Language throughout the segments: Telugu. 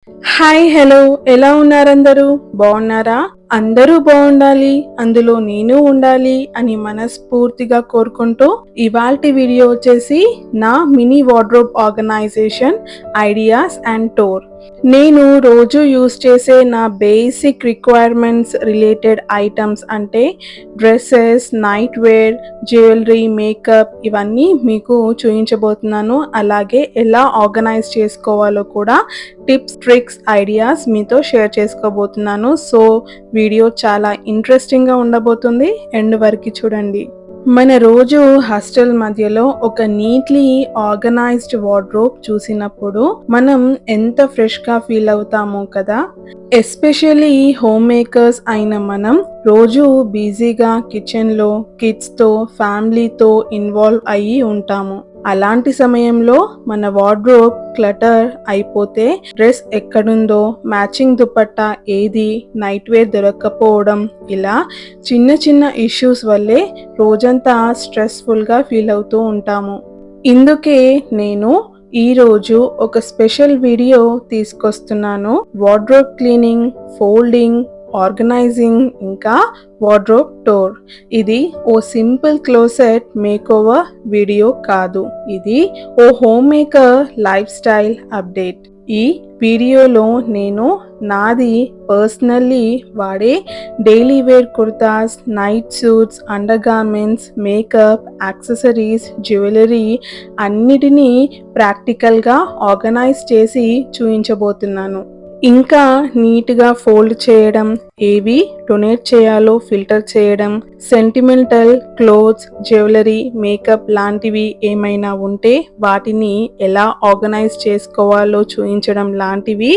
హాయ్ హలో ఎలా ఉన్నారందరూ బాగున్నారా? అందరూ బాగుండాలి అందులో నేను ఉండాలి అని మనస్ఫూర్తిగా కోరుకుంటూ ఇవాల్టి వీడియో వచ్చేసి నా mini wardrobe organisation ideas and tour. నేను రోజు యూస్ చేసే నా బేసిక్ రిక్వైర్మెంట్స్ రిలేటెడ్ ఐటమ్స్ అంటే dresses, night wear, jewellery, makeup ఇవన్నీ మీకు చూపించబోతున్నాను. అలాగే ఎలా ఆర్గనైజ్ చేసుకోవాలో కూడా టిప్స్, ట్రిక్స్, ఐడియాస్ మీతో షేర్ చేసుకోబోతున్నాను. సో వీడియో చాలా ఇంట్రెస్టింగ్గా ఉండబోతుంది. ఎండ్ వరకు చూడండి. మన రోజు హాస్టల్ మధ్యలో ఒక నీట్లీ ఆర్గనైజ్డ్ వార్డ్రోబ్ చూసినప్పుడు మనం ఎంత ఫ్రెష్గా ఫీల్ అవుతామో కదా. ఎస్పెషల్లీ హోమ్ మేకర్స్ అయిన మనం రోజు బిజీగా కిచెన్లో కిడ్స్తో ఫ్యామిలీతో ఇన్వాల్వ్ అయ్యి ఉంటాము. అలాంటి సమయంలో మన వార్డ్రోబ్ క్లటర్ అయిపోతే డ్రెస్ ఎక్కడుందో, మ్యాచింగ్ దుపట్టా ఏది, నైట్ వేర్ దొరక్కపోవడం, ఇలా చిన్న చిన్న ఇష్యూస్ వల్లే రోజంతా స్ట్రెస్ఫుల్గా ఫీల్ అవుతూ ఉంటాము. ఇందుకే నేను ఈరోజు ఒక స్పెషల్ వీడియో తీసుకొస్తున్నాను. వార్డ్రోబ్ క్లీనింగ్, ఫోల్డింగ్, ఆర్గనైజింగ్ ఇంకా వార్డ్రోబ్ టూర్. ఇది ఓ సింపుల్ క్లోసెట్ మేకోవర్ వీడియో కాదు, ఇది ఓ homemaker lifestyle update. ఈ వీడియోలో నేను నాది పర్సనల్లీ వాడే daily wear kurtas, night suits, undergarments, makeup, accessories, jewellery అన్నిటినీ ప్రాక్టికల్గా ఆర్గనైజ్ చేసి చూపించబోతున్నాను. ఇంకా నీట్గా ఫోల్డ్ చేయడం, ఏవి డొనేట్ చేయాలో ఫిల్టర్ చేయడం, సెంటిమెంటల్ క్లోత్స్, జ్యువెలరీ, మేకప్ లాంటివి ఏమైనా ఉంటే వాటిని ఎలా ఆర్గనైజ్ చేసుకోవాలో చూపించడం లాంటివి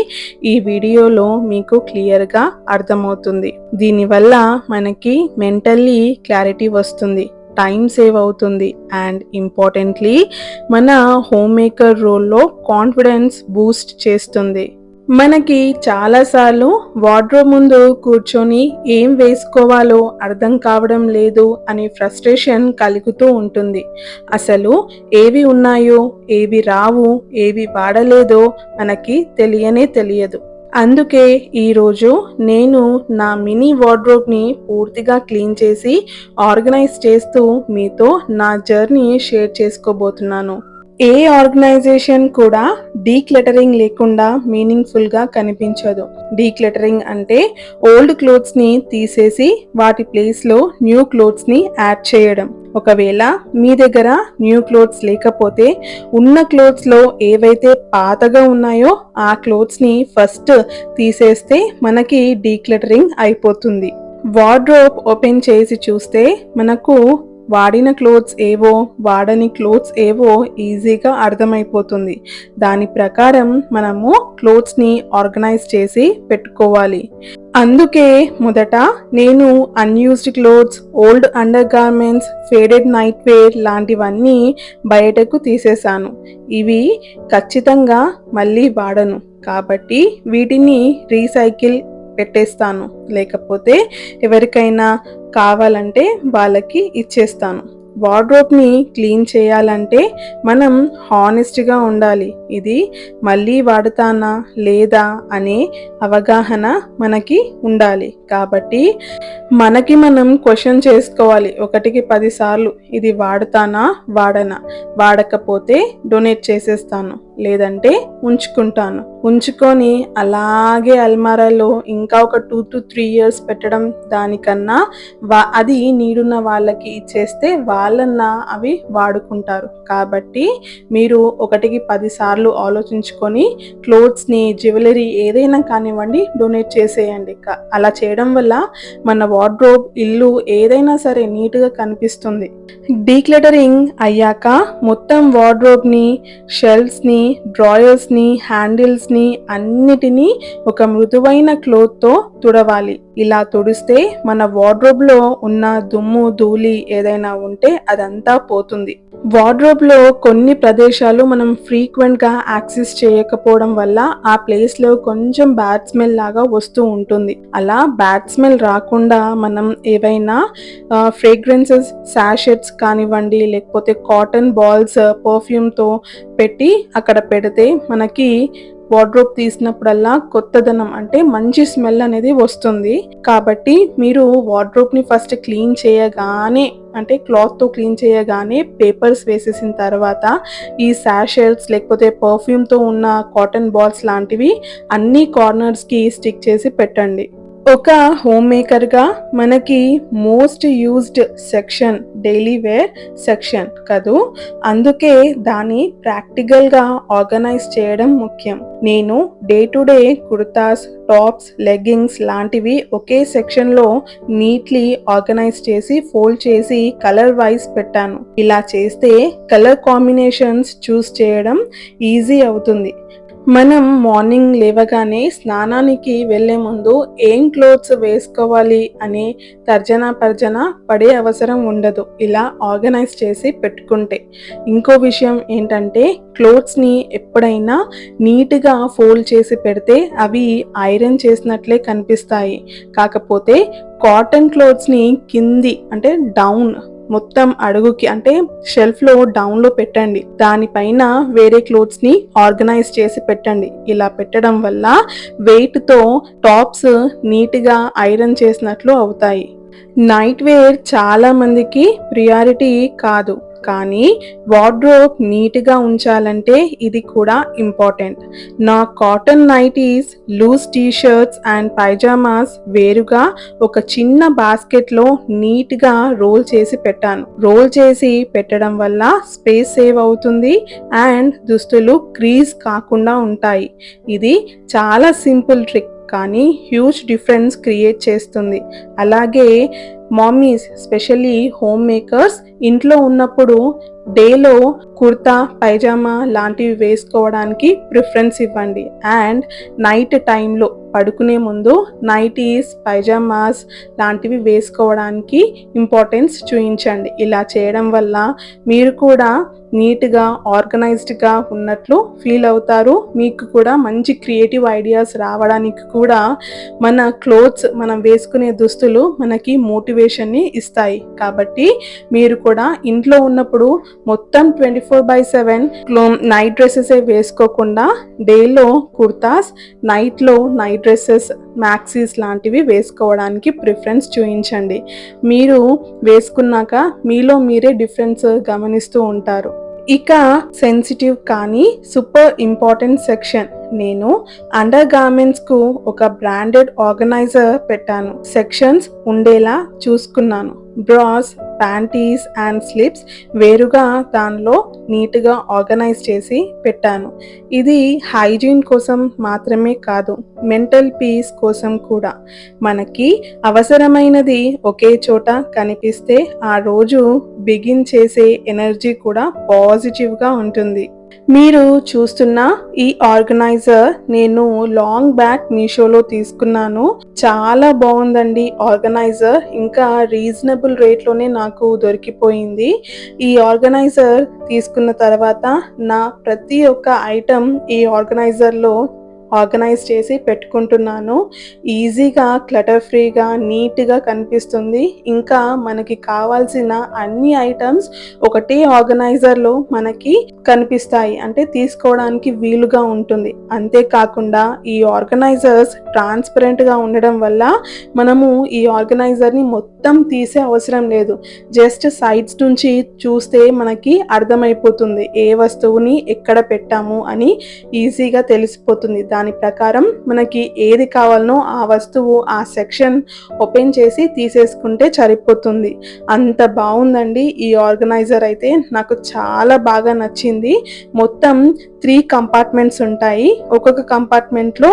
ఈ వీడియోలో మీకు క్లియర్గా అర్థమవుతుంది. దీనివల్ల మనకి మెంటల్లీ క్లారిటీ వస్తుంది, టైం సేవ్ అవుతుంది అండ్ ఇంపార్టెంట్లీ మన హోమ్ మేకర్ రోల్లో కాన్ఫిడెన్స్ బూస్ట్ చేస్తుంది. మనకి చాలాసార్లు వార్డ్రోబ్ ముందు కూర్చొని ఏం వేసుకోవాలో అర్థం కావడం లేదు అనే ఫ్రస్ట్రేషన్ కలుగుతూ ఉంటుంది. అసలు ఏవి ఉన్నాయో, ఏవి రావు, ఏవి వాడలేదో మనకి తెలియదు. అందుకే ఈరోజు నేను నా మినీ వార్డ్రోబ్ని పూర్తిగా క్లీన్ చేసి ఆర్గనైజ్ చేస్తూ మీతో నా జర్నీ షేర్ చేసుకోబోతున్నాను. ఏ ఆర్గనైజేషన్ కూడా డీక్లటరింగ్ లేకుండా మీనింగ్ఫుల్గా కనిపించదు. డీక్లటరింగ్ అంటే ఓల్డ్ క్లోత్స్ని తీసేసి వాటి ప్లేస్లో న్యూ క్లోత్స్ని యాడ్ చేయడం. ఒకవేళ మీ దగ్గర న్యూ క్లోత్స్ లేకపోతే ఉన్న క్లోత్స్లో ఏవైతే పాతగా ఉన్నాయో ఆ క్లోత్స్ని ఫస్ట్ తీసేస్తే మనకి డీక్లటరింగ్ అయిపోతుంది. వార్డ్రోబ్ ఓపెన్ చేసి చూస్తే మనకు వాడిన క్లోత్స్ ఏవో, వాడని క్లోత్స్ ఏవో ఈజీగా అర్థమైపోతుంది. దాని ప్రకారం మనము క్లోత్స్ని ఆర్గనైజ్ చేసి పెట్టుకోవాలి. అందుకే మొదట నేను unused clothes, old undergarments, faded nightwear లాంటివన్నీ బయటకు తీసేశాను. ఇవి ఖచ్చితంగా మళ్ళీ వాడను కాబట్టి వీటిని రీసైకిల్ పెట్టేస్తాను, లేకపోతే ఎవరికైనా కావాలంటే వాళ్ళకి ఇచ్చేస్తాను. వార్డ్రోబ్ని క్లీన్ చేయాలంటే మనం హానెస్ట్గా ఉండాలి. ఇది మళ్ళీ వాడతానా లేదా అనే అవగాహన మనకి ఉండాలి. కాబట్టి మనకి మనం క్వశ్చన్ చేసుకోవాలి 1కి 10 సార్లు, ఇది వాడతానా వాడనా, వాడకపోతే డొనేట్ చేసేస్తాను, లేదంటే ఉంచుకుంటాను. ఉంచుకొని అలాగే అల్మారాలో ఇంకా ఒక 2 to 3 years పెట్టడం దానికన్నా అది నీడున్న వాళ్ళకి ఇచ్చేస్తే వాళ్ళన్నా అవి వాడుకుంటారు. కాబట్టి మీరు 1కి 10 సార్లు ఆలోచించుకొని క్లోత్స్ని, జ్యువెలరీ ఏదైనా కానివ్వండి డొనేట్ చేసేయండి. అలా చేయడం వల్ల మన వార్డ్రోబ్, ఇల్లు ఏదైనా సరే నీట్గా కనిపిస్తుంది. డీక్లటరింగ్ అయ్యాక మొత్తం వార్డ్రోబ్ని, షెల్ఫ్స్ని, డ్రాయర్స్ని, హ్యాండిల్స్ని అన్నిటినీ ఒక మృదువైన క్లోత్తో తుడవాలి. ఇలా తుడిస్తే మన వార్డ్రోబ్లో ఉన్న దుమ్ము, ధూళి ఏదైనా ఉంటే అదంతా పోతుంది. వార్డ్రోబ్లో కొన్ని ప్రదేశాలు మనం ఫ్రీక్వెంట్గా యాక్సెస్ చేయకపోవడం వల్ల ఆ ప్లేస్లో కొంచెం బ్యాడ్ స్మెల్ లాగా వస్తూ ఉంటుంది. అలా బ్యాడ్ స్మెల్ రాకుండా మనం ఏవైనా ఫ్రేగ్రెన్సెస్ శాషెట్స్ కానివ్వండి, లేకపోతే కాటన్ బాల్స్ పర్ఫ్యూమ్తో పెట్టి అక్కడ పెడితే మనకి వార్డ్రోబ్ తీసినప్పుడల్లా కొత్తదనం అంటే మంచి స్మెల్ అనేది వస్తుంది. కాబట్టి మీరు వార్డ్రోబ్ని ఫస్ట్ క్లీన్ చేయగానే అంటే క్లాత్తో క్లీన్ చేయగానే పేపర్స్ వేసేసిన తర్వాత ఈ శాషెట్స్ లేకపోతే పర్ఫ్యూమ్తో ఉన్న కాటన్ బాల్స్ లాంటివి అన్ని కార్నర్స్కి స్టిక్ చేసి పెట్టండి. ఒక హోమ్ మేకర్గా మనకి most used section daily wear section కదూ, అందుకే దాన్ని ప్రాక్టికల్గా ఆర్గనైజ్ చేయడం ముఖ్యం. నేను day to day kurtas, tops, leggings లాంటివి ఒకే సెక్షన్లో నీట్లీ ఆర్గనైజ్ చేసి ఫోల్డ్ చేసి కలర్ వైజ్ పెట్టాను. ఇలా చేస్తే కలర్ కాంబినేషన్స్ చూస్ చేయడం ఈజీ అవుతుంది. మనం మార్నింగ్ లేవగానే స్నానానికి వెళ్ళే ముందు ఏం క్లోత్స్ వేసుకోవాలి అని తర్జన పడే అవసరం ఉండదు ఇలా ఆర్గనైజ్ చేసి పెట్టుకుంటే. ఇంకో విషయం ఏంటంటే క్లోత్స్ని ఎప్పుడైనా నీట్గా ఫోల్డ్ చేసి పెడితే అవి ఐరన్ చేసినట్లే కనిపిస్తాయి. కాకపోతే కాటన్ క్లోత్స్ని కింది అంటే డౌన్ మొత్తం అడుగుకి అంటే షెల్ఫ్లో డౌన్లో పెట్టండి. దానిపైన వేరే క్లోత్స్ని ఆర్గనైజ్ చేసి పెట్టండి. ఇలా పెట్టడం వల్ల వెయిట్తో టాప్స్ నీట్గా ఐరన్ చేసినట్లు అవుతాయి. నైట్ వేర్ చాలా మందికి ప్రియారిటీ కాదు, కానీ వార్డ్రోబ్ నీట్గా ఉంచాలంటే ఇది కూడా ఇంపార్టెంట్. నా cotton nighties, loose T-shirts and pyjamas వేరుగా ఒక చిన్న బాస్కెట్లో నీట్గా రోల్ చేసి పెట్టాను. రోల్ చేసి పెట్టడం వల్ల స్పేస్ సేవ్ అవుతుంది అండ్ దుస్తులు క్రీజ్ కాకుండా ఉంటాయి. ఇది చాలా సింపుల్ ట్రిక్ కానీ హ్యూజ్ డిఫరెన్స్ క్రియేట్ చేస్తుంది. అలాగే మమ్మీస్ స్పెషల్లీ హోమ్ మేకర్స్ ఇంట్లో ఉన్నప్పుడు డేలో కుర్తా, పైజామా లాంటివి వేసుకోవడానికి ప్రిఫరెన్స్ ఇవ్వండి. అండ్ నైట్ టైంలో పడుకునే ముందు నైటీస్, పైజామాస్ లాంటివి వేసుకోవడానికి ఇంపార్టెన్స్ చూపించండి. ఇలా చేయడం వల్ల మీరు కూడా నీట్గా ఆర్గనైజ్డ్గా ఉన్నట్లు ఫీల్ అవుతారు. మీకు కూడా మంచి క్రియేటివ్ ఐడియాస్ రావడానికి కూడా మన క్లోత్స్, మనం వేసుకునే దుస్తులు మనకి మోటివేషన్ని ఇస్తాయి. కాబట్టి మీరు కూడా ఇంట్లో ఉన్నప్పుడు మొత్తం 24/7 నైట్ డ్రెస్సెస్ వేసుకోకుండా డేలో కుర్తాస్, నైట్లో నైట్ డ్రెస్సెస్, మ్యాక్సీస్ లాంటివి వేసుకోవడానికి ప్రిఫరెన్స్ చూపించండి. మీరు వేసుకున్నాక మీలో మీరే డిఫరెన్స్ గమనిస్తూ ఉంటారు. ఇక సెన్సిటివ్ కానీ సూపర్ ఇంపార్టెంట్ సెక్షన్. నేను అండర్ గార్మెంట్స్కు ఒక బ్రాండెడ్ ఆర్గనైజర్ పెట్టాను. సెక్షన్స్ ఉండేలా చూసుకున్నాను. బ్రాస్, ప్యాంటీస్ అండ్ స్లిప్స్ వేరుగా దానిలో నీట్గా ఆర్గనైజ్ చేసి పెట్టాను. ఇది హైజీన్ కోసం మాత్రమే కాదు, మెంటల్ పీస్ కోసం కూడా. మనకి అవసరమైనది ఒకే చోట కనిపిస్తే ఆ రోజు బిగిన్ చేసే ఎనర్జీ కూడా పాజిటివ్గా ఉంటుంది. మీరు చూస్తున్న ఈ ఆర్గనైజర్ నేను లాంగ్ బ్యాక్ మీషోలో తీసుకున్నాను. చాలా బాగుందండి ఆర్గనైజర్. ఇంకా రీజనబుల్ రేట్లోనే నాకు దొరికిపోయింది. ఈ ఆర్గనైజర్ తీసుకున్న తర్వాత నా ప్రతి ఒక్క ఐటమ్ ఈ ఆర్గనైజర్లో ఆర్గనైజ్ చేసి పెట్టుకుంటున్నాను. ఈజీగా, క్లటర్ ఫ్రీగా, నీట్గా కనిపిస్తుంది. ఇంకా మనకి కావాల్సిన అన్ని ఐటమ్స్ ఒకటే ఆర్గనైజర్లో మనకి కనిపిస్తాయి, అంటే తీసుకోవడానికి వీలుగా ఉంటుంది. అంతేకాకుండా ఈ ఆర్గనైజర్స్ ట్రాన్స్పరెంట్గా ఉండడం వల్ల మనము ఈ ఆర్గనైజర్ని మొత్తం తీసే అవసరం లేదు. జస్ట్ సైడ్స్ నుంచి చూస్తే మనకి అర్థమైపోతుంది ఏ వస్తువుని ఎక్కడ పెట్టాము అని ఈజీగా తెలిసిపోతుంది. దాని ప్రకారం మనకి ఏది కావాలనో ఆ వస్తువు ఆ సెక్షన్ ఓపెన్ చేసి తీసేసుకుంటే సరిపోతుంది. అంత బాగుందండి ఈ ఆర్గనైజర్. అయితే నాకు చాలా బాగా నచ్చింది. మొత్తం 3 కంపార్ట్మెంట్స్ ఉంటాయి. ఒక్కొక్క కంపార్ట్మెంట్లో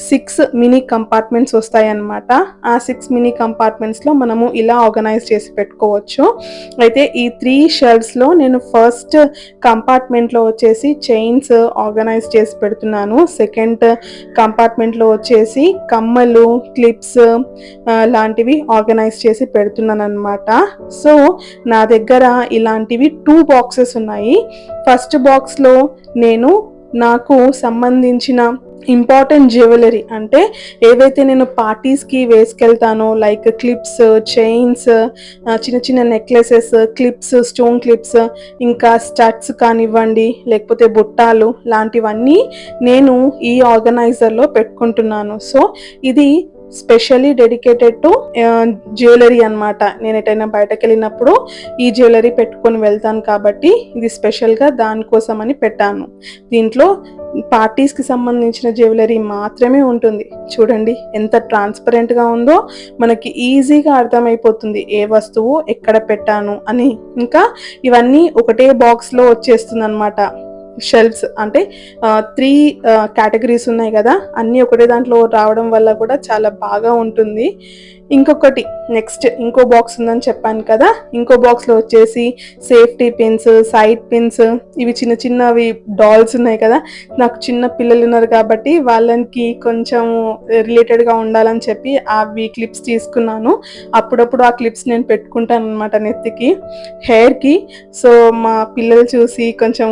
6 మినీ కంపార్ట్మెంట్స్ వస్తాయి అన్నమాట. ఆ 6 మినీ కంపార్ట్మెంట్స్లో మనము ఇలా ఆర్గనైజ్ చేసి పెట్టుకోవచ్చు. అయితే ఈ 3 షెల్ఫ్స్లో నేను ఫస్ట్ కంపార్ట్మెంట్లో వచ్చేసి చైన్స్ ఆర్గనైజ్ చేసి పెడుతున్నాను. సెకండ్ కంపార్ట్మెంట్లో వచ్చేసి కమ్మలు, క్లిప్స్ లాంటివి ఆర్గనైజ్ చేసి పెడుతున్నాను అనమాట. సో నా దగ్గర ఇలాంటివి 2 బాక్సెస్ ఉన్నాయి. ఫస్ట్ బాక్స్లో నేను నాకు సంబంధించిన ఇంపార్టెంట్ జ్యువెలరీ అంటే ఏవైతే నేను పార్టీస్కి వేసుకెళ్తానో లైక్ క్లిప్స్, చైన్స్, చిన్న చిన్న నెక్లెసెస్, క్లిప్స్, స్టోన్ క్లిప్స్, ఇంకా స్టడ్స్ కానివ్వండి, లేకపోతే బుట్టాలు లాంటివన్నీ నేను ఈ ఆర్గనైజర్లో పెట్టుకుంటున్నాను. సో ఇది స్పెషల్లీ డెడికేటెడ్ టు జ్యువెలరీ అనమాట. నేను ఎటైనా బయటకు వెళ్ళినప్పుడు ఈ జ్యువెలరీ పెట్టుకొని వెళ్తాను కాబట్టి ఇది స్పెషల్గా దానికోసం అని పెట్టాను. దీంట్లో పార్టీస్కి సంబంధించిన జ్యువెలరీ మాత్రమే ఉంటుంది. చూడండి ఎంత ట్రాన్స్పరెంట్గా ఉందో, మనకి ఈజీగా అర్థమైపోతుంది ఏ వస్తువు ఎక్కడ పెట్టాను అని. ఇంకా ఇవన్నీ ఒకటే బాక్స్లో వచ్చేస్తుంది అనమాట. షెల్ఫ్స్ అంటే 3 కేటగిరీస్ ఉన్నాయి కదా, అన్నీ ఒకటే దాంట్లో రావడం వల్ల కూడా చాలా బాగా ఉంటుంది. ఇంకొకటి నెక్స్ట్ ఇంకో బాక్స్ ఉందని చెప్పాను కదా, ఇంకో బాక్స్లో వచ్చేసి సేఫ్టీ పిన్స్, సైడ్ పిన్స్, ఇవి చిన్న చిన్నవి డాల్స్ ఉన్నాయి కదా, నాకు చిన్న పిల్లలు ఉన్నారు కాబట్టి వాళ్ళకి కొంచెం రిలేటెడ్గా ఉండాలని చెప్పి అవి క్లిప్స్ తీసుకున్నాను. అప్పుడప్పుడు ఆ క్లిప్స్ నేను పెట్టుకుంటాను అనమాట నెత్తికి, హెయిర్కి. సో మా పిల్లలు చూసి కొంచెం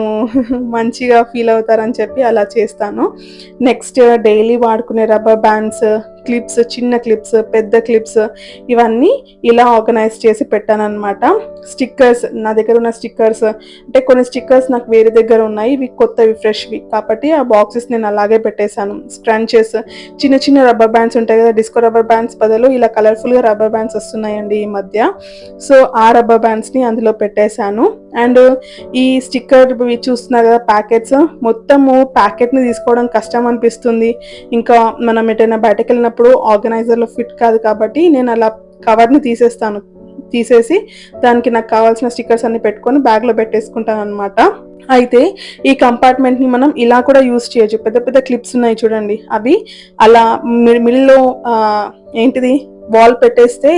మంచిగా ఫీల్ అవుతారని చెప్పి అలా చేస్తాను. నెక్స్ట్ డైలీ వాడుకునే రబ్బర్ బ్యాండ్స్, క్లిప్స్, చిన్న క్లిప్స్, పెద్ద క్లిప్స్, ఇవన్నీ ఇలా ఆర్గనైజ్ చేసి పెట్టాను అనమాట. స్టిక్కర్స్, నా దగ్గర ఉన్న స్టిక్కర్స్ అంటే కొన్ని స్టిక్కర్స్ నాకు వేరే దగ్గర ఉన్నాయి, ఇవి కొత్తవి ఫ్రెష్వి కాబట్టి ఆ బాక్సెస్ నేను అలాగే పెట్టేశాను. స్క్రంచెస్, చిన్న చిన్న రబ్బర్ బ్యాండ్స్ ఉంటాయి కదా, డిస్కో రబ్బర్ బ్యాండ్స్ బదులు ఇలా కలర్ఫుల్గా రబ్బర్ బ్యాండ్స్ వస్తున్నాయండి ఈ మధ్య. సో ఆ రబ్బర్ బ్యాండ్స్ని అందులో పెట్టేశాను. అండ్ ఈ స్టిక్కర్ చూస్తున్నారు కదా ప్యాకెట్స్, మొత్తము ప్యాకెట్ని తీసుకోవడం కష్టం అనిపిస్తుంది. ఇంకా మనం ఎటైనా బయటకు వెళ్ళినప్పుడు ఆర్గనైజర్లో ఫిట్ కాదు కాబట్టి నేను అలా కవర్ని తీసేసి దానికి నాకు కావాల్సిన స్టిక్కర్స్ అన్ని పెట్టుకొని బ్యాగ్లో పెట్టేసుకుంటాను అనమాట. అయితే ఈ కంపార్ట్మెంట్ని మనం ఇలా కూడా యూజ్ చేయొచ్చు. పెద్ద పెద్ద క్లిప్స్ ఉన్నాయి చూడండి, అవి అలా మిడిల్లో ఏంటిది వాల్ పెట్టేస్తే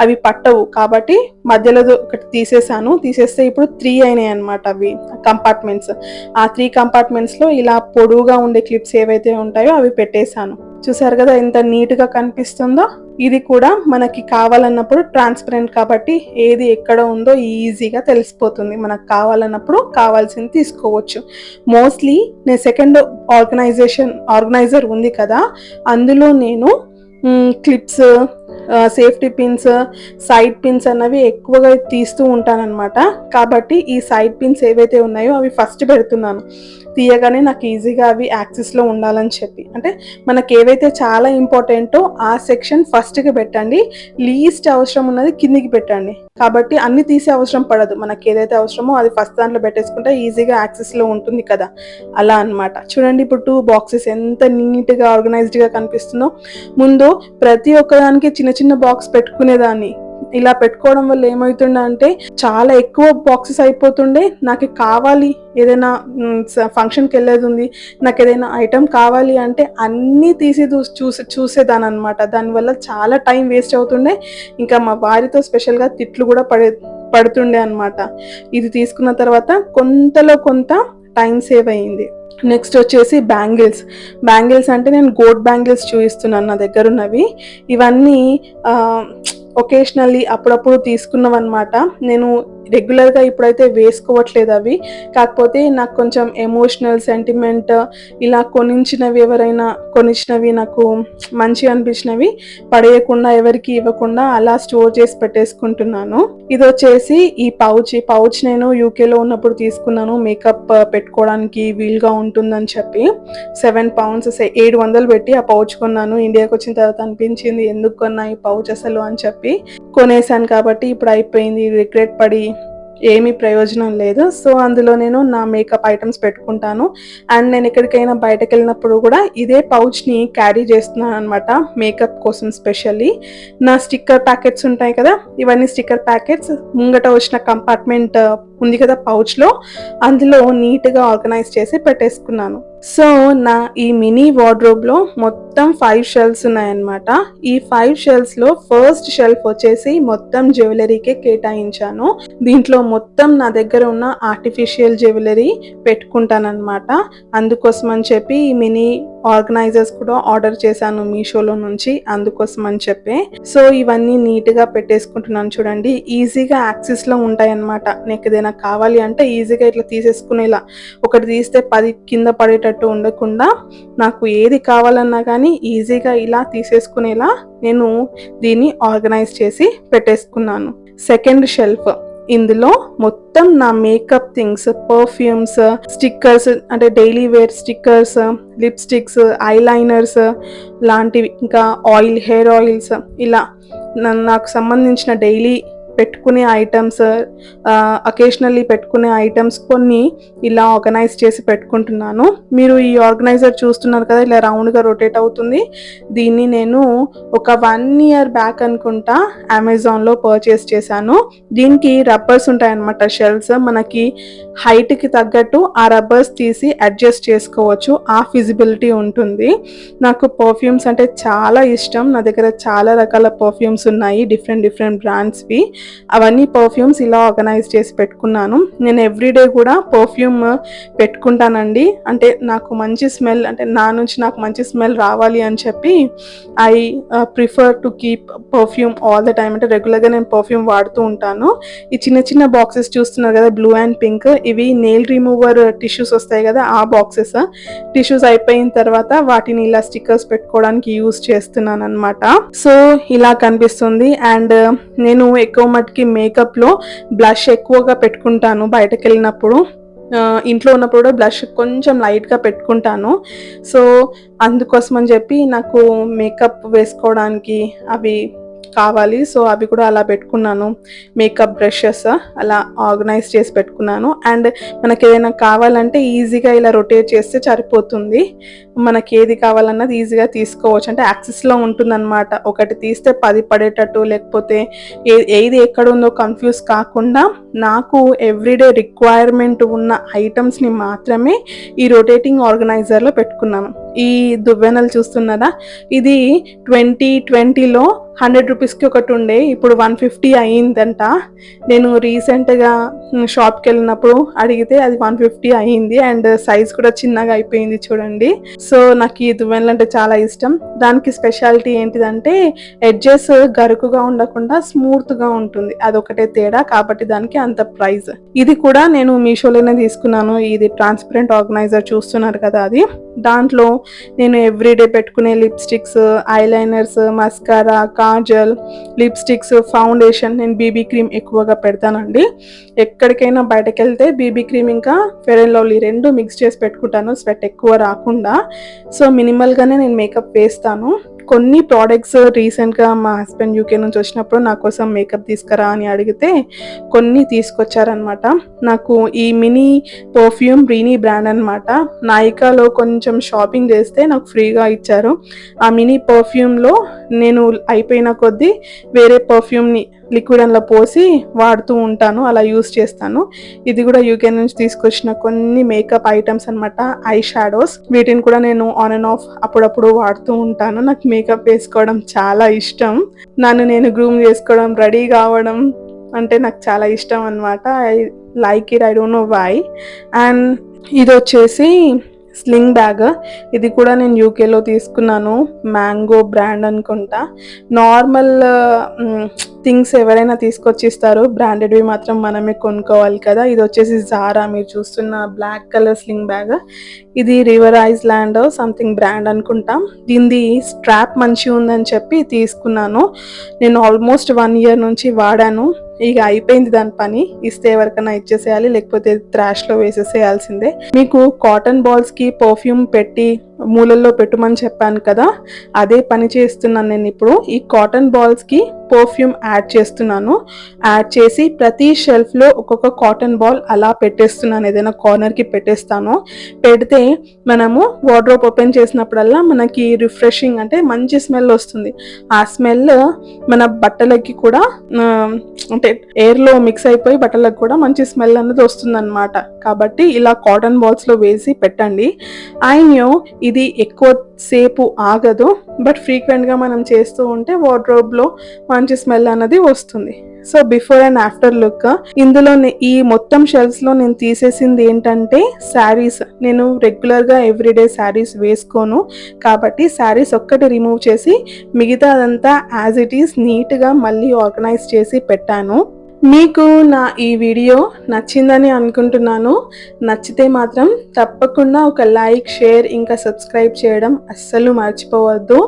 అవి పట్టవు కాబట్టి మధ్యలో ఒకటి తీసేస్తే ఇప్పుడు 3 అయినాయి అనమాట అవి కంపార్ట్మెంట్స్. ఆ 3 కంపార్ట్మెంట్స్లో ఇలా పొడవుగా ఉండే క్లిప్స్ ఏవైతే ఉంటాయో అవి పెట్టేశాను. చూసారు కదా ఎంత నీట్గా కనిపిస్తుందో. ఇది కూడా మనకి కావాలన్నప్పుడు ట్రాన్స్పరెంట్ కాబట్టి ఏది ఎక్కడ ఉందో ఈజీగా తెలిసిపోతుంది. మనకు కావాలన్నప్పుడు కావాల్సింది తీసుకోవచ్చు. మోస్ట్లీ నేను సెకండ్ ఆర్గనైజర్ ఉంది కదా, అందులో నేను clips, safety pins, side pins అన్నవి ఎక్కువగా తీస్తూ ఉంటానన్నమాట. కాబట్టి ఈ సైడ్ పిన్స్ ఏవైతే ఉన్నాయో అవి ఫస్ట్ పెడుతున్నాను. తీయగానే నాకు ఈజీగా అవి యాక్సెస్లో ఉండాలని చెప్పి, అంటే మనకి ఏవైతే చాలా ఇంపార్టెంటో ఆ సెక్షన్ ఫస్ట్కి పెట్టండి, లీస్ట్ అవసరం ఉన్నది కిందికి పెట్టండి. కాబట్టి అన్ని తీసే అవసరం పడదు, మనకి ఏదైతే అవసరమో అది ఫస్ట్ దాంట్లో పెట్టేసుకుంటే ఈజీగా యాక్సెస్లో ఉంటుంది కదా, అలా అనమాట. చూడండి ఇప్పుడు 2 బాక్సెస్ ఎంత నీట్గా ఆర్గనైజ్డ్గా కనిపిస్తుందో. ముందు ప్రతి ఒక్కదానికి చిన్న చిన్న బాక్స్ పెట్టుకునేదాన్ని. ఇలా పెట్టుకోవడం వల్ల ఏమవుతుండే అంటే చాలా ఎక్కువ బాక్సెస్ అయిపోతుండే. నాకు కావాలి ఏదైనా ఫంక్షన్కి వెళ్ళేది ఉంది, నాకు ఏదైనా ఐటెం కావాలి అంటే అన్నీ తీసి చూసేదాన్ని అనమాట. దానివల్ల చాలా టైం వేస్ట్ అవుతుండే. ఇంకా మా వారితో స్పెషల్గా తిట్లు కూడా పడుతుండే అనమాట. ఇది తీసుకున్న తర్వాత కొంతలో కొంత టైం సేవ్ అయ్యింది. నెక్స్ట్ వచ్చేసి బ్యాంగిల్స్ అంటే నేను గోల్డ్ బ్యాంగిల్స్ చూపిస్తున్నాను నా దగ్గర ఉన్నవి. ఇవన్నీ ఒకేషనల్లీ అప్పుడప్పుడు తీసుకున్నవన్నమాట. నేను రెగ్యులర్గా ఇప్పుడైతే వేసుకోవట్లేదు అవి. కాకపోతే నాకు కొంచెం ఎమోషనల్ సెంటిమెంట్, ఇలా ఎవరైనా కొనిచ్చినవి నాకు మంచిగా అనిపించినవి పడేయకుండా ఎవరికి ఇవ్వకుండా అలా స్టోర్ చేసి పెట్టేసుకుంటున్నాను. ఇది వచ్చేసి ఈ పౌచ్ నేను యూకేలో ఉన్నప్పుడు తీసుకున్నాను. మేకప్ పెట్టుకోవడానికి వీలుగా ఉంటుందని చెప్పి 7 pounds 700 పెట్టి ఆ పౌచ్ కొన్నాను. ఇండియాకి వచ్చిన తర్వాత అనిపించింది ఎందుకు కొన్నా ఈ పౌచ్ అసలు అని చెప్పి కొనేసాను. కాబట్టి ఇప్పుడు అయిపోయింది, రిగ్రెట్ పడి ఏమీ ప్రయోజనం లేదు. సో అందులో నేను నా మేకప్ ఐటమ్స్ పెట్టుకుంటాను. అండ్ నేను ఎక్కడికైనా బయటకు వెళ్ళినప్పుడు కూడా ఇదే పౌచ్ని క్యారీ చేస్తున్నాను అనమాట, మేకప్ కోసం స్పెషల్లీ. నా స్టిక్కర్ ప్యాకెట్స్ ఉంటాయి కదా, ఇవన్నీ స్టిక్కర్ ప్యాకెట్స్ ముంగట వచ్చిన కంపార్ట్మెంట్ ఉంది కదా పౌచ్లో, అందులో నీట్గా ఆర్గనైజ్ చేసి పెట్టేసుకున్నాను. సో నా ఈ మినీ వార్డ్రోబ్లో మొత్తం 5 షెల్ఫ్స్ ఉన్నాయన్నమాట. ఈ 5 షెల్ఫ్స్లో ఫస్ట్ షెల్ఫ్ వచ్చేసి మొత్తం జ్యువెలరీకే కేటాయించాను. దీంట్లో మొత్తం నా దగ్గర ఉన్న ఆర్టిఫిషియల్ జ్యువెలరీ పెట్టుకుంటానన్నమాట. అందుకోసం అని చెప్పి ఈ మినీ ఆర్గనైజర్స్ కూడా ఆర్డర్ చేశాను మీషోలో నుంచి, అందుకోసం అని చెప్పి. సో ఇవన్నీ నీట్గా పెట్టేసుకుంటున్నాను చూడండి. ఈజీగా యాక్సెస్లో ఉంటాయి అన్నమాట. నీకు ఏదైనా కావాలి అంటే ఈజీగా ఇట్లా తీసేసుకునేలా, ఒకటి తీస్తే 10 కింద పడేటట్టు ఉండకుండా నాకు ఏది కావాలన్నా కానీ ఈజీగా ఇలా తీసేసుకునేలా నేను దీన్ని ఆర్గనైజ్ చేసి పెట్టేసుకున్నాను. సెకండ్ షెల్ఫ్, ఇందులో మొత్తం నా మేకప్ థింగ్స్, పర్ఫ్యూమ్స్, స్టిక్కర్స్ అంటే daily wear stickers, lipsticks, eyeliners లాంటివి, ఇంకా ఆయిల్, హెయిర్ ఆయిల్స్, ఇలా నాకు సంబంధించిన డైలీ పెట్టుకునే ఐటమ్స్, అకేషనల్లీ పెట్టుకునే ఐటమ్స్ కొన్ని ఇలా ఆర్గనైజ్ చేసి పెట్టుకుంటున్నాను. మీరు ఈ ఆర్గనైజర్ చూస్తున్నారు కదా, ఇలా రౌండ్గా రొటేట్ అవుతుంది. దీన్ని నేను ఒక 1 year బ్యాక్ అనుకుంటా అమెజాన్లో పర్చేస్ చేశాను. దీనికి రబ్బర్స్ ఉంటాయన్నమాట, షెల్స్. మనకి హైట్కి తగ్గట్టు ఆ రబ్బర్స్ తీసి అడ్జస్ట్ చేసుకోవచ్చు, ఆ ఫిజిబిలిటీ ఉంటుంది. నాకు పర్ఫ్యూమ్స్ అంటే చాలా ఇష్టం. నా దగ్గర చాలా రకాల పర్ఫ్యూమ్స్ ఉన్నాయి, డిఫరెంట్ బ్రాండ్స్వి. అవన్నీ పర్ఫ్యూమ్స్ ఇలా ఆర్గనైజ్ చేసి పెట్టుకున్నాను. నేను ఎవ్రీడే కూడా పర్ఫ్యూమ్ పెట్టుకుంటానండి. అంటే నాకు మంచి స్మెల్, అంటే నా నుంచి నాకు మంచి స్మెల్ రావాలి అని చెప్పి I prefer to keep perfume all the time. అంటే రెగ్యులర్గా నేను పర్ఫ్యూమ్ వాడుతూ ఉంటాను. ఈ చిన్న బాక్సెస్ చూస్తున్నారు కదా, బ్లూ అండ్ పింక్, ఇవి నెయిల్ రిమూవర్ టిష్యూస్ వస్తాయి కదా, ఆ బాక్సెస్. టిష్యూస్ అయిపోయిన తర్వాత వాటిని ఇలా స్టిక్కర్స్ పెట్టుకోవడానికి యూజ్ చేస్తున్నాను అనమాట. సో ఇలా కనిపిస్తుంది. అండ్ నేను ఎక్కువ మటుకి మేకప్లో బ్లష్ ఎక్కువగా పెట్టుకుంటాను బయటకు వెళ్ళినప్పుడు. ఇంట్లో ఉన్నప్పుడు కూడా బ్లష్ కొంచెం లైట్గా పెట్టుకుంటాను. సో అందుకోసం అని చెప్పి నాకు మేకప్ వేసుకోవడానికి అవి కావాలి. సో అవి కూడా అలా పెట్టుకున్నాను. మేకప్ బ్రషెస్ అలా ఆర్గనైజ్ చేసి పెట్టుకున్నాను. అండ్ మనకి ఏదైనా కావాలంటే ఈజీగా ఇలా రొటేట్ చేస్తే సరిపోతుంది. మనకి ఏది కావాలన్నది ఈజీగా తీసుకోవచ్చు, అంటే యాక్సెస్లో ఉంటుందన్నమాట. ఒకటి తీస్తే 10 పడేటట్టు, లేకపోతే ఏది ఎక్కడ ఉందో కన్ఫ్యూజ్ కాకుండా నాకు ఎవ్రీడే రిక్వైర్మెంట్ ఉన్న ఐటమ్స్ని మాత్రమే ఈ రొటేటింగ్ ఆర్గనైజర్లో పెట్టుకున్నాను. ఈ దువ్వెనలు చూస్తున్నారా, ఇది 2020లో 100 రూపీస్కి ఒకటి ఉండే, ఇప్పుడు 150 అయ్యిందంట. నేను రీసెంట్గా షాప్కి వెళ్ళినప్పుడు అడిగితే అది 150 అయ్యింది. అండ్ సైజ్ కూడా చిన్నగా అయిపోయింది చూడండి. సో నాకు ఈ దువ్వెనలు అంటే చాలా ఇష్టం. దానికి స్పెషాలిటీ ఏంటిదంటే ఎడ్జెస్ గరుకుగా ఉండకుండా స్మూత్గా ఉంటుంది, అదొకటే తేడా, కాబట్టి దానికి అంత ప్రైస్. ఇది కూడా నేను మీషోలోనే తీసుకున్నాను. ఇది ట్రాన్స్పరెంట్ ఆర్గనైజర్ చూస్తున్నారు కదా, అది. దాంట్లో నేను ఎవ్రీడే పెట్టుకునే lipsticks, eyeliners, mascara, Kajal, lipsticks, foundation, నేను బీబీ క్రీమ్ ఎక్కువగా పెడతానండి. ఎక్కడికైనా బయటకు వెళ్తే బీబీ క్రీమ్ ఇంకా ఫెయిర్ అండ్ లవ్లీ 2 మిక్స్ చేసి పెట్టుకుంటాను, స్వెట్ ఎక్కువ రాకుండా. సో మినిమల్గానే నేను మేకప్ వేస్తాను. కొన్ని ప్రోడక్ట్స్ రీసెంట్గా మా హస్బెండ్ యూకే నుంచి వచ్చినప్పుడు నా కోసం మేకప్ తీసుకురా అని అడిగితే కొన్ని తీసుకొచ్చారనమాట. నాకు ఈ మినీ పర్ఫ్యూమ్ రీనీ బ్రాండ్ అనమాట, నాయికాలో కొంచెం షాపింగ్ చేస్తే నాకు ఫ్రీగా ఇచ్చారు. ఆ మినీ పర్ఫ్యూమ్లో నేను అయిపోయిన కొద్దీ వేరే పర్ఫ్యూమ్ని లిక్విడ్ అందులో పోసి వాడుతూ ఉంటాను, అలా యూస్ చేస్తాను. ఇది కూడా యూకే నుంచి తీసుకొచ్చిన కొన్ని మేకప్ ఐటమ్స్ అనమాట, ఐ షాడోస్. వీటిని కూడా నేను ఆన్ అండ్ ఆఫ్ అప్పుడప్పుడు వాడుతూ ఉంటాను. నాకు మేకప్ వేసుకోవడం చాలా ఇష్టం. నన్ను నేను గ్రూమ్ చేసుకోవడం, రెడీ కావడం అంటే నాకు చాలా ఇష్టం అనమాట. I like it, I don't know why. And ఇది వచ్చేసి స్లింగ్ బ్యాగ్. ఇది కూడా నేను యూకేలో తీసుకున్నాను, మ్యాంగో బ్రాండ్ అనుకుంటా. నార్మల్ థింగ్స్ ఎవరైనా తీసుకొచ్చి ఇస్తారు, బ్రాండెడ్వి మాత్రం మనమే కొనుక్కోవాలి కదా. ఇది వచ్చేసి జారా, మీరు చూస్తున్న బ్లాక్ కలర్ స్లింగ్ బ్యాగ్. ఇది రివర్ ఐస్లాండ్ సంథింగ్ బ్రాండ్ అనుకుంటాం. దీనిది స్ట్రాప్ మంచిగా ఉందని చెప్పి తీసుకున్నాను. నేను ఆల్మోస్ట్ 1 year నుంచి వాడాను. ఇక అయిపోయింది దాని పని, ఇస్తే ఎవరికైనా ఇచ్చేసేయాలి, లేకపోతే త్రాష్లో వేసేసేయాల్సిందే. మీకు కాటన్ బాల్స్కి పర్ఫ్యూమ్ పెట్టి మూలల్లో పెట్టుమని చెప్పాను కదా, అదే పని చేస్తున్నాను నేను ఇప్పుడు. ఈ కాటన్ బాల్స్కి పర్ఫ్యూమ్ యాడ్ చేస్తున్నాను. యాడ్ చేసి ప్రతి షెల్ఫ్లో ఒక్కొక్క కాటన్ బాల్ అలా పెట్టేస్తున్నాను, ఏదైనా కార్నర్కి పెట్టేస్తాను. పెడితే మనము వార్డ్రోబ్ ఓపెన్ చేసినప్పుడల్లా మనకి రిఫ్రెషింగ్, అంటే మంచి స్మెల్ వస్తుంది. ఆ స్మెల్ మన బట్టలకి కూడా అంటే ఎయిర్లో మిక్స్ అయిపోయి బట్టలకు కూడా మంచి స్మెల్ అనేది వస్తుంది అనమాట. కాబట్టి ఇలా కాటన్ బాల్స్లో వేసి పెట్టండి. ఐ న్యూ ఇది ఎక్కువ సేపు ఆగదు, బట్ ఫ్రీక్వెంట్గా మనం చేస్తూ ఉంటే వార్డ్రోబ్లో మంచి స్మెల్ అన్నది వస్తుంది. So before and after look ఇందులో ఈ మొత్తం షెల్ఫ్స్ లో నేను తీసేసింది ఏంటంటే శారీస్. నేను రెగ్యులర్ గా ఎవ్రీడే శారీస్ వేసుకోను కాబట్టి శారీస్ ఒక్కటి రిమూవ్ చేసి మిగతా అదంతా యాజ్ ఇట్ ఈస్ నీట్ గా మళ్ళీ ఆర్గనైజ్ చేసి పెట్టాను. మీకు నా ఈ వీడియో నచ్చిందని అనుకుంటున్నాను. నచ్చితే మాత్రం తప్పకుండా ఒక లైక్, షేర్ ఇంకా సబ్స్క్రైబ్ చేయడం అస్సలు మర్చిపోవద్దు.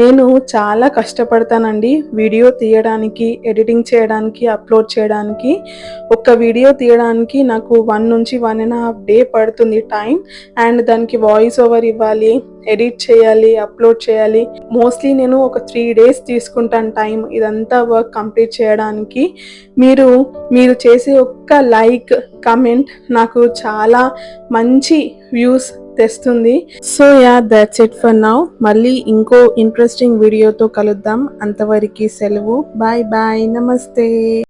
నేను చాలా కష్టపడతానండి వీడియో తీయడానికి, ఎడిటింగ్ చేయడానికి, అప్లోడ్ చేయడానికి. ఒక వీడియో తీయడానికి నాకు 1 నుంచి 1.5 డే పడుతుంది టైం. అండ్ దానికి వాయిస్ ఓవర్ ఇవ్వాలి, ఎడిట్ చేయాలి, అప్లోడ్ చేయాలి. మోస్ట్లీ నేను ఒక 3 డేస్ తీసుకుంటాను టైం ఇదంతా వర్క్ కంప్లీట్ చేయడానికి. మీరు చేసే ఒక్క లైక్, కమెంట్ నాకు చాలా మంచి వ్యూస్ తెస్తుంది. So yeah, that's it for now. మళ్ళీ ఇంకో ఇంట్రెస్టింగ్ వీడియోతో కలుద్దాం. అంతవరకు సెలవు. బాయ్ బాయ్, నమస్తే.